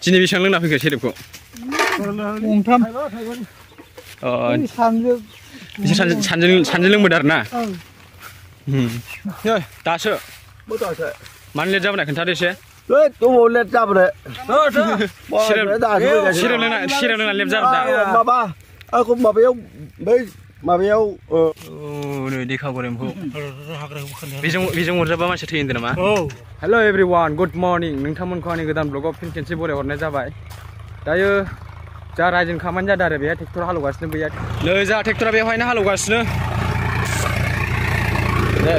दिनै बेसेबां लोंना फैखो सेरेबखौ गंथाम सानजों लोंबोदों आरो ना दासो मानो लेट जाबोनाय खोन्थादो एसे लेट जाबोनाय सेरेब लोंना लेट जाबोदों माबा आंखौ माबायाव नै देखा गरमखौ बेजों अरजाबा मानसि थैयो होनदों नामा हेल' एभ्रिवान गुड मर्निं नोंथांमोनखौ आंनि गोदान ब्लगाव फिन खेनसे बराय हरनाय जाबाय दायो जा रायजोनि खामानि जादों आरो बेहाय ट्रेक्टर हालेवगासिनो बैया नै जा ट्रेक्टरा बेवहायनो हालेवगासिनो दे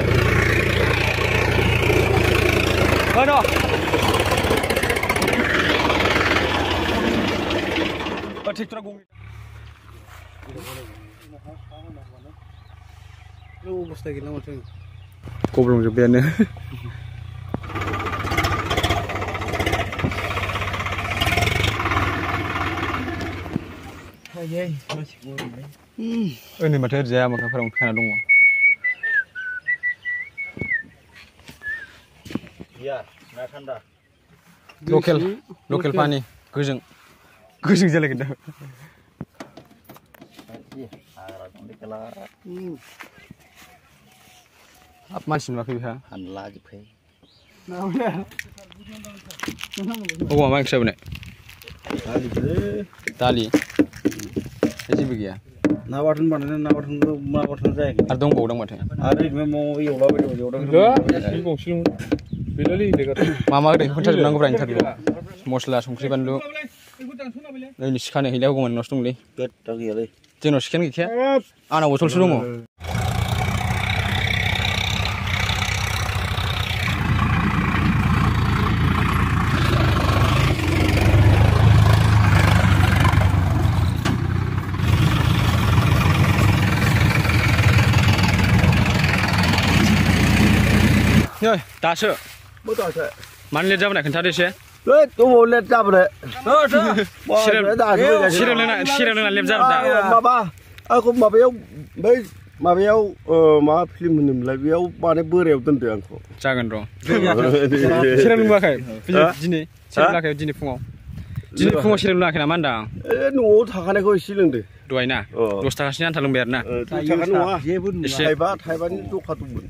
ट्रेक्टरा अबस्था गैला माथो गब्लंजोब्बायानो नै माथो ओरैजाय मोखांफोराव खाना दङ लकेल पानि गोजों जालायगोन दा हाब मानसि नुवाखै बेहा हानलाजोबखायो मा ओंख्रि जाबोनाय दालि जेबो गैया ना बाथोन बानायना ना बाथोन जायाखै आरो दंबावदों माथो आरो मा होदों खोन्थाजोबनांगौ ब्रा इन्टारभिउ मस्ला संख्रि बानलु नै सिखानो हैला होगौमोन न'सो दंलै गैयालै जोंनाव सिखायानो गैखाया आंनाव बथलसो दङ दासो मानो लेट जाबोनाय खोन्थादो एसे लेट जाबोनाय सेरेब लोंना लेट जाबोदों माबा आंखौ माबायाव मा फिल्म होनोमोनलाय बेयाव माने बोरायाव दोनदो आंखौ जागोन र' सेरेब लोंबोआखै दिनै सेरेब लोङाखै दिनै फुङाव सेरेब लोङाखै नामा होनदां न'आव थाखानायखौ एसे लोंदो दहाय ना 10 थाखासोनि आन्था लोंबाय आरो ना 10 थाखा नङा थाइबानि जखा दंमोन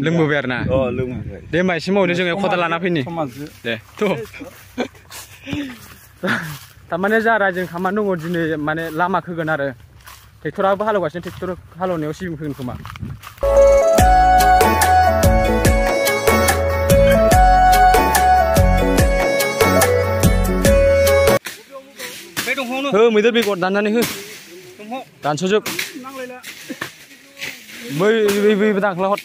लोंबोबाय आरो ना दे होमबा एसे मावदो जोङो खदाल लाना फैनि दे थारमाने जा रायजोनि खामानि दङ दिनै माने लामा खोगोन आरो ट्रेक्टराबो हालेवगासिनो ट्रेक्टर हालेवनायाव सिबिं खोगोन खोमा हो मैदेर बेगर दाननानै हो दानस'जोब बै दांख्ला हर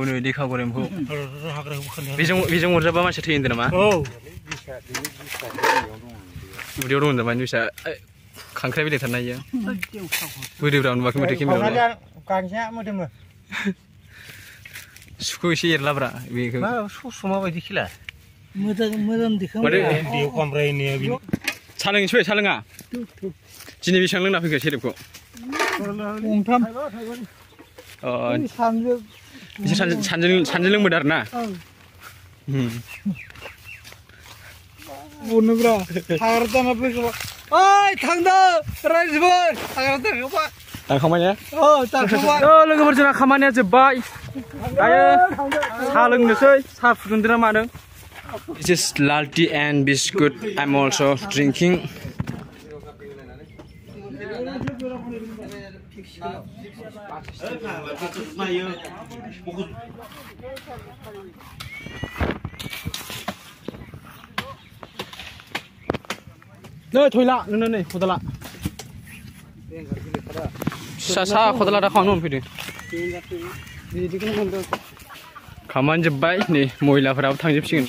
नै देखा गरमखौ बेजों अरजाबा मानसि थैयो होनदों नामा उदैयाव दं होनदों माने खांख्राइ बेलेगथारना इयो बोरैब्रा नुवाखै माथो केमेरायाव सुखौ एसे एरलाब्रा बेखौ सस माबायदि खेला सा लोंसै सा लोङा दिनै बेसेबां लोंना फैखो सेरेबखौ गंथाम सानजों लोंबोदों आरो ना बनोब्रा हाग्रा दाना फैखोबा ओइ थांदो रायजोफोर हाग्रा दानखोबा दानखांबाय ने दानखांबाय लोगोफोर जोंना खामानिया जोब्बाय दायो साहा लोंनोसै साहा फुदुंदों ना मादों This is lal tea and biscuit. I'm also drinking. नै थयला नोंनो नै खदाला सा खदाला दा खामानि मोनफैदों खामानि जोब्बाय नै महिलाफोराबो थांजोबसिगोन